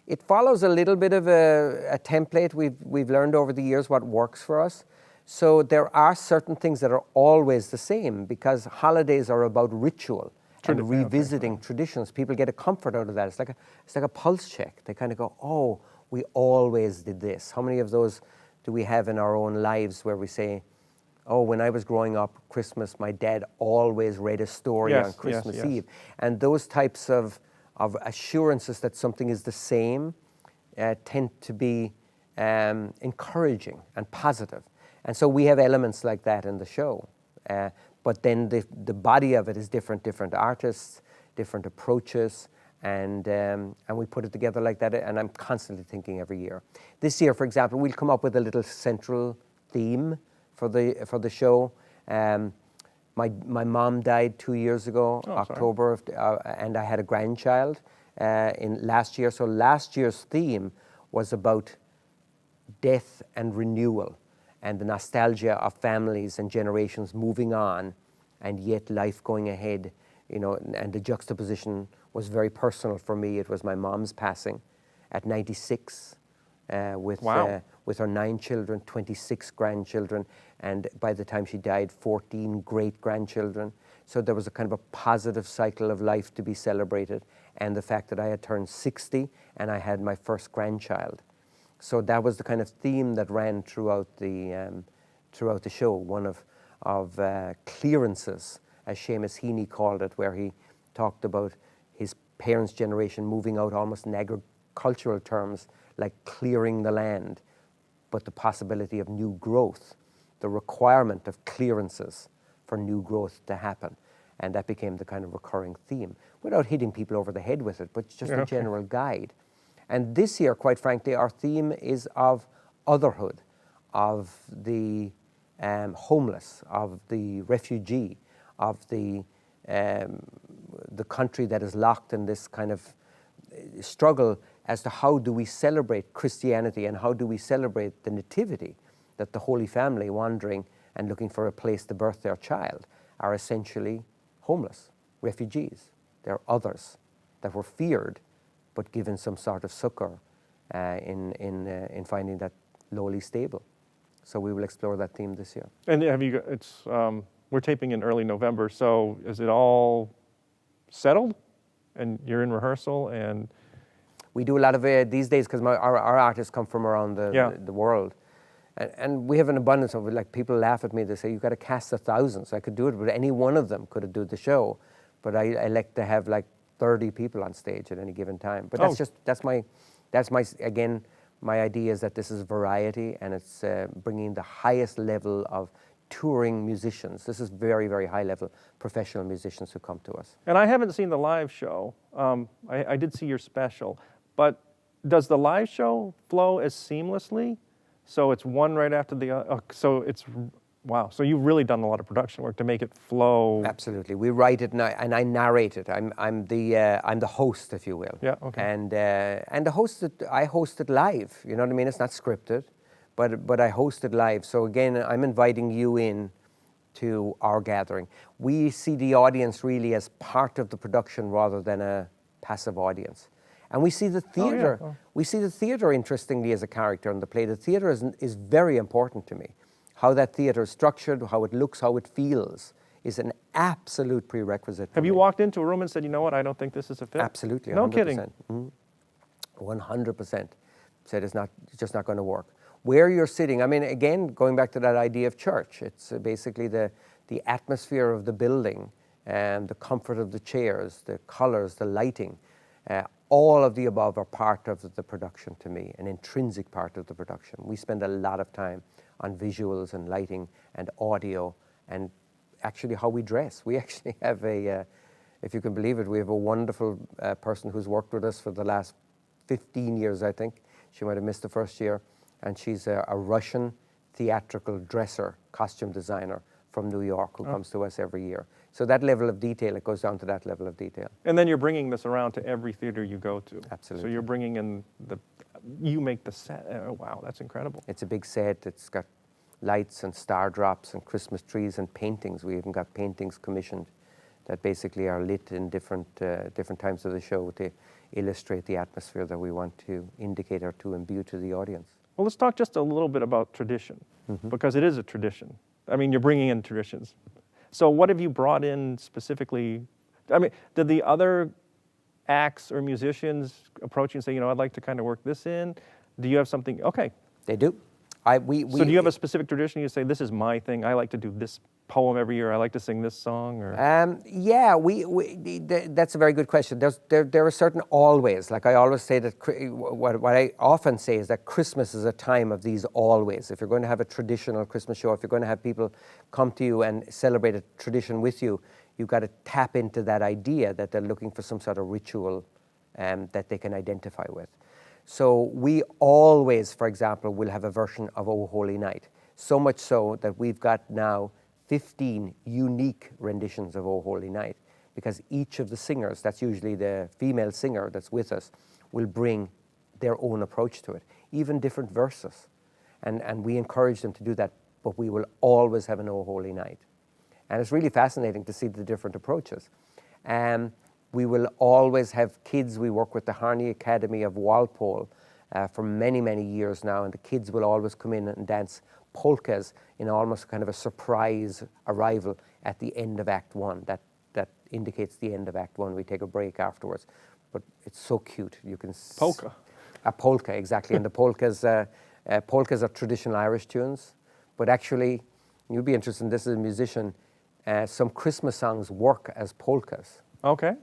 It follows a little bit of a template we've learned over the years what works for us. So there are certain things that are always the same, because holidays are about ritual and revisiting traditions. People get a comfort out of that. It's like a pulse check. They kind of go, oh, we always did this. How many of those do we have in our own lives where we say, oh, when I was growing up, Christmas, my dad always read a story on Christmas Eve. And those types of assurances that something is the same tend to be encouraging and positive. And so we have elements like that in the show. But then the body of it is different artists, different approaches, and we put it together like that, and I'm constantly thinking every year. This year, for example, we'll come up with a little central theme for the show. My mom died 2 years ago, October, and I had a grandchild in last year. So last year's theme was about death and renewal, and the nostalgia of families and generations moving on, and yet life going ahead. And the juxtaposition was very personal for me. It was my mom's passing at 96, with her 9 children, 26 grandchildren, and by the time she died, 14 great-grandchildren. So there was a kind of a positive cycle of life to be celebrated, and the fact that I had turned 60 and I had my first grandchild. So that was the kind of theme that ran throughout the show, one of clearances, as Seamus Heaney called it, where he talked about his parents' generation moving out almost in agricultural terms, like clearing the land, but the possibility of new growth, the requirement of clearances for new growth to happen. And that became the kind of recurring theme, without hitting people over the head with it, but just a general guide. And this year, quite frankly, our theme is of otherhood, of the homeless, of the refugee, of the country that is locked in this kind of struggle as to how do we celebrate Christianity and how do we celebrate the nativity, that the Holy Family, wandering and looking for a place to birth their child, are essentially homeless, refugees. They're others that were feared but given some sort of succor in finding that lowly stable. So we will explore that theme this year. And we're taping in early November, so is it all settled? And you're in rehearsal, and we do a lot of these days, because our artists come from around the world, and we have an abundance of it. Like, people laugh at me, they say, you've got to cast 1,000. So I could do it, but any one of them could do the show, but I like to have like 30 people on stage at any given time. But that's my again, my idea is that this is variety, and it's bringing the highest level of touring musicians. This is very, very high level professional musicians who come to us. And I haven't seen the live show. I did see your special, but does the live show flow as seamlessly? So it's one right after the other. So it's wow. So you've really done a lot of production work to make it flow. Absolutely. We write it and I narrate it. I'm the host, if you will. Yeah. Okay. And I host it live. You know what I mean? It's not scripted, but I host it live. So again, I'm inviting you in to our gathering. We see the audience really as part of the production rather than a passive audience. And we see the theater. We see the theater, interestingly, as a character in the play. The theater is very important to me. How that theater is structured, how it looks, how it feels, is an absolute prerequisite. Have you walked into a room and said, you know what, I don't think this is a fit? Absolutely. 100%. No kidding. 100%. Said it's just not going to work. Where you're sitting, I mean, again, going back to that idea of church, it's basically the atmosphere of the building, and the comfort of the chairs, the colors, the lighting. All of the above are part of the production to me, an intrinsic part of the production. We spend a lot of time on visuals and lighting and audio, and actually how we dress. We actually have if you can believe it, we have a wonderful person who's worked with us for the last 15 years, I think. She might have missed the first year. And she's a Russian theatrical dresser, costume designer from New York, who comes to us every year. So that level of detail, it goes down to that level of detail. And then you're bringing this around to every theater you go to. Absolutely. So you're bringing in you make the set. Oh, wow, that's incredible. It's a big set. It's got lights and star drops and Christmas trees and paintings. We even got paintings commissioned that basically are lit in different times of the show to illustrate the atmosphere that we want to indicate or to imbue to the audience. Well, let's talk just a little bit about tradition, because it is a tradition. I mean, you're bringing in traditions. So what have you brought in specifically? I mean, did the other acts or musicians approach you and say, you know, I'd like to kind of work this in? Do you have something? Okay. They do. So do you have a specific tradition? You say, this is my thing. I like to do this poem every year. I like to sing this song. Or yeah, that's a very good question. There are certain always. Like I always say that what I often say is that Christmas is a time of these always. If you're going to have a traditional Christmas show, if you're going to have people come to you and celebrate a tradition with you, you've got to tap into that idea that they're looking for some sort of ritual that they can identify with. So we always, for example, will have a version of O Holy Night. So much so that we've got now 15 unique renditions of O Holy Night, because each of the singers, that's usually the female singer that's with us, will bring their own approach to it, even different verses. And we encourage them to do that, but we will always have an O Holy Night. And it's really fascinating to see the different approaches. We will always have kids. We work with the Harney Academy of Walpole for many, many years now, and the kids will always come in and dance polkas in almost kind of a surprise arrival at the end of Act 1. That indicates the end of Act 1. We take a break afterwards. But it's so cute. You can Polka. A polka, exactly. And the polkas are traditional Irish tunes. But actually, you'll be interested in this as a musician, some Christmas songs work as polkas. Okay.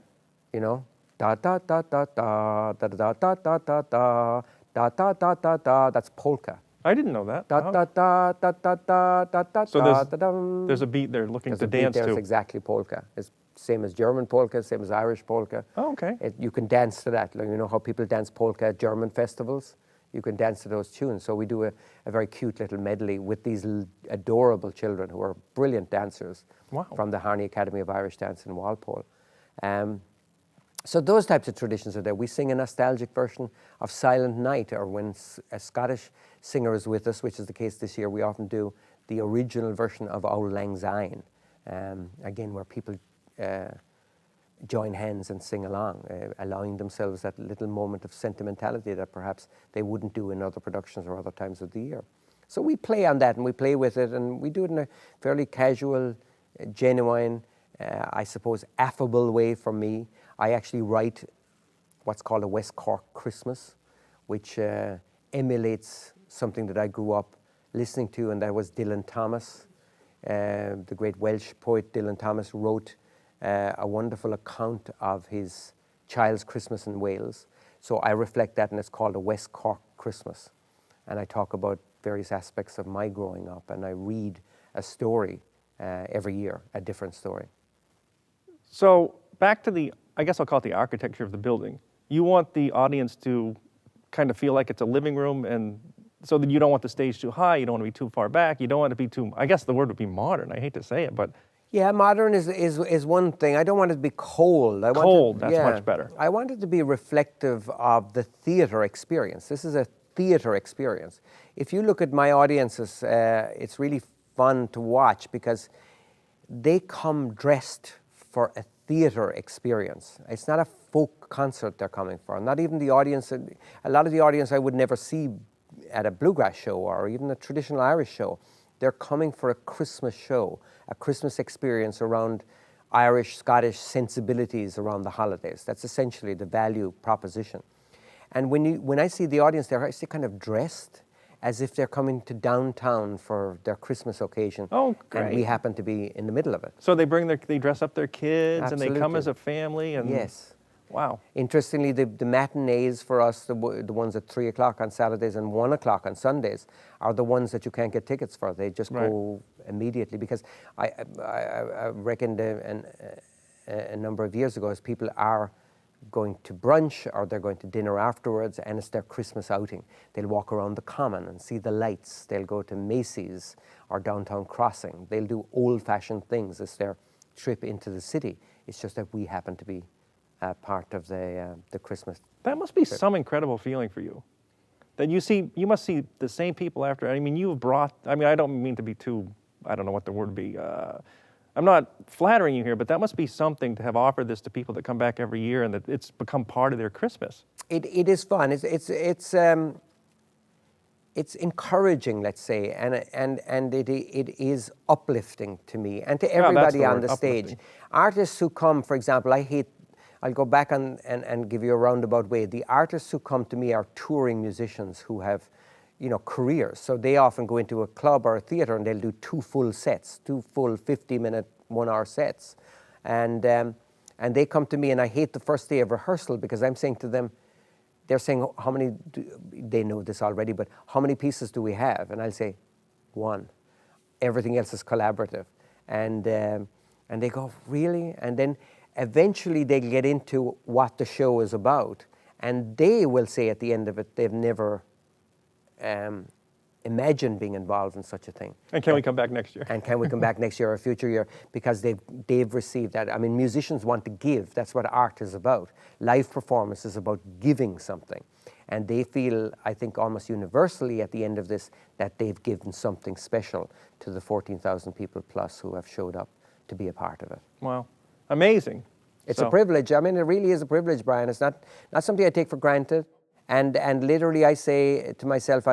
You know, da da da da da da da da da da da da da da da da. That's polka. I didn't know that. Da da da da da da da da. So da. there's a beat there looking There's to a beat dance there. to. It's exactly polka. It's same as German polka, same as Irish polka. Oh, okay. You can dance to that. Like, you know how people dance polka at German festivals? You can dance to those tunes. So we do a very cute little medley with these adorable children who are brilliant dancers. Wow. From the Harney Academy of Irish Dance in Walpole. So those types of traditions are there. We sing a nostalgic version of Silent Night, or when a Scottish singer is with us, which is the case this year, we often do the original version of Auld Lang Syne, again, where people join hands and sing along, allowing themselves that little moment of sentimentality that perhaps they wouldn't do in other productions or other times of the year. So we play on that and we play with it, and we do it in a fairly casual, genuine, I suppose, affable way for me. I actually write what's called a West Cork Christmas, which emulates something that I grew up listening to, and that was Dylan Thomas. The great Welsh poet Dylan Thomas wrote a wonderful account of his child's Christmas in Wales. So I reflect that, and it's called a West Cork Christmas. And I talk about various aspects of my growing up, and I read a story every year, a different story. So back to the, I guess I'll call it the architecture of the building. You want the audience to kind of feel like it's a living room, and so that you don't want the stage too high, you don't want to be too far back, you don't want to be too, I guess the word would be modern, I hate to say it, but. Yeah, modern is one thing. I don't want it to be cold. That's much better. I want it to be reflective of the theatre experience. This is a theatre experience. If you look at my audiences, it's really fun to watch because they come dressed for a theatre experience. It's not a folk concert they're coming for. Not even the audience, a lot of the audience I would never see at a bluegrass show or even a traditional Irish show. They're coming for a Christmas show, a Christmas experience around Irish, Scottish sensibilities around the holidays. That's essentially the value proposition. And when I see the audience, they're actually kind of dressed as if they're coming to downtown for their Christmas occasion. Oh, great. And we happen to be in the middle of it. So they dress up their kids. Absolutely. And they come as a family. And yes. Wow. Interestingly, the matinees for us, the ones at 3 o'clock on Saturdays and 1 o'clock on Sundays, are the ones that you can't get tickets for. They just go immediately, because I reckoned a number of years ago, as people are going to brunch or they're going to dinner afterwards, and it's their Christmas outing. They'll walk around the Common and see the lights. They'll go to Macy's or Downtown Crossing. They'll do old-fashioned things as their trip into the city. It's just that we happen to be part of the Christmas. That must be trip. some incredible feeling for you. That you must see the same people after. I mean, you've brought, I don't mean to be too, I don't know what the word would be. I'm not flattering you here, but that must be something to have offered this to people that come back every year, and that it's become part of their Christmas. It is fun. It's encouraging, let's say, and it is uplifting to me and to everybody on the stage. Artists who come, for example, I'll go back and give you a roundabout way. The artists who come to me are touring musicians who have, careers. So they often go into a club or a theatre and they'll do 2 full sets, 2 full 50-minute, 1-hour sets. And they come to me, and I hate the first day of rehearsal, because I'm saying to them, they're saying, how many, they know this already, but how many pieces do we have? And I'll say, 1. Everything else is collaborative. And they go, really? And then eventually they get into what the show is about, and they will say at the end of it they've never imagine being involved in such a thing. And can we come back next year? And can we come back next year or a future year? Because they've received that. I mean, musicians want to give. That's what art is about. Live performance is about giving something. And they feel, I think, almost universally at the end of this, that they've given something special to the 14,000 people plus who have showed up to be a part of it. Wow. Amazing. It's a privilege. I mean, it really is a privilege, Brian. It's not something I take for granted. And literally I say to myself,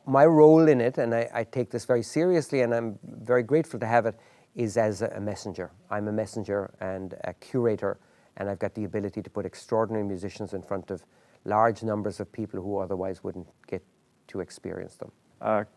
my role in it, and I take this very seriously, and I'm very grateful to have it, is as a messenger. I'm a messenger and a curator, and I've got the ability to put extraordinary musicians in front of large numbers of people who otherwise wouldn't get to experience them.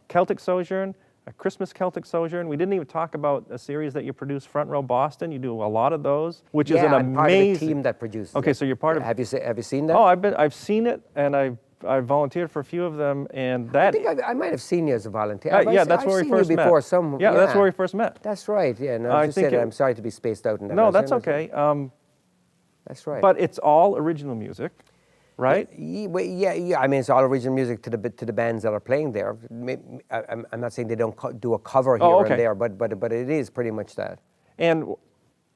Celtic Sojourn, a Christmas Celtic Sojourn. We didn't even talk about a series that you produce, Front Row Boston. You do a lot of those, which is an amazing... I'm part of a team that produces Okay, it. so you're part of... Have you seen that? Oh, I've seen it, and I've volunteered for a few of them, and that... I think I might have seen you as a volunteer. Yeah, that's where we first met. Yeah, that's where we first met. That's right, yeah. No, I'm sorry to be spaced out in that. No, that's okay. That's right. But it's all original music, right? Yeah. I mean, it's all original music to the bands that are playing there. I'm not saying they don't do a cover here and there, but it is pretty much that. And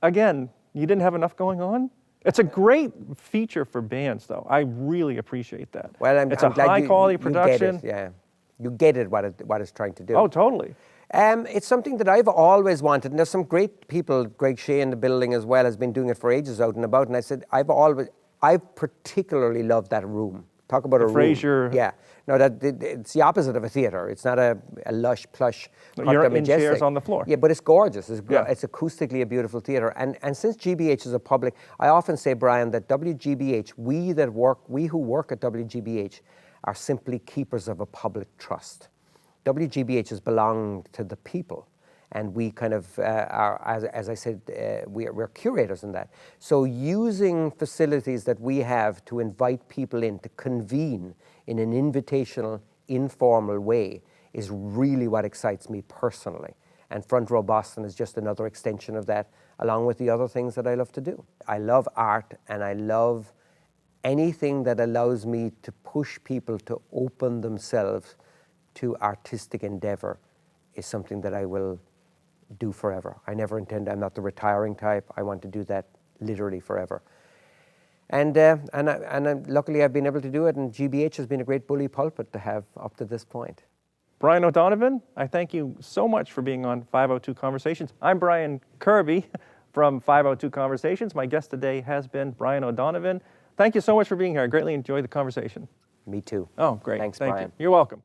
again, you didn't have enough going on? It's a great feature for bands, though. I really appreciate that. Well, it's a high-quality production. You get it, yeah. You get it, what it's trying to do. Oh, totally. It's something that I've always wanted, and there's some great people. Greg Shea in the building as well has been doing it for ages, out and about. And I said, I've particularly loved that room. Talk about a room. Fraser. Yeah. No, it's the opposite of a theater. It's not a lush, plush. You're in chairs on the floor. Yeah, but it's gorgeous. It's acoustically a beautiful theater. And since GBH is a public, I often say, Brian, that WGBH, we who work at WGBH, are simply keepers of a public trust. WGBH has belonged to the people, and we kind of are, as I said, we're curators in that. So using facilities that we have to invite people in to convene in an invitational, informal way is really what excites me personally. And Front Row Boston is just another extension of that, along with the other things that I love to do. I love art, and I love anything that allows me to push people to open themselves to artistic endeavor is something that I will do forever. I never intend, I'm not the retiring type. I want to do that literally forever. And luckily I've been able to do it, and GBH has been a great bully pulpit to have up to this point. Brian O'Donovan, I thank you so much for being on 502 Conversations. I'm Brian Kirby from 502 Conversations. My guest today has been Brian O'Donovan. Thank you so much for being here. I greatly enjoyed the conversation. Me too. Oh, great. Thanks, Thank Brian. you. You're welcome.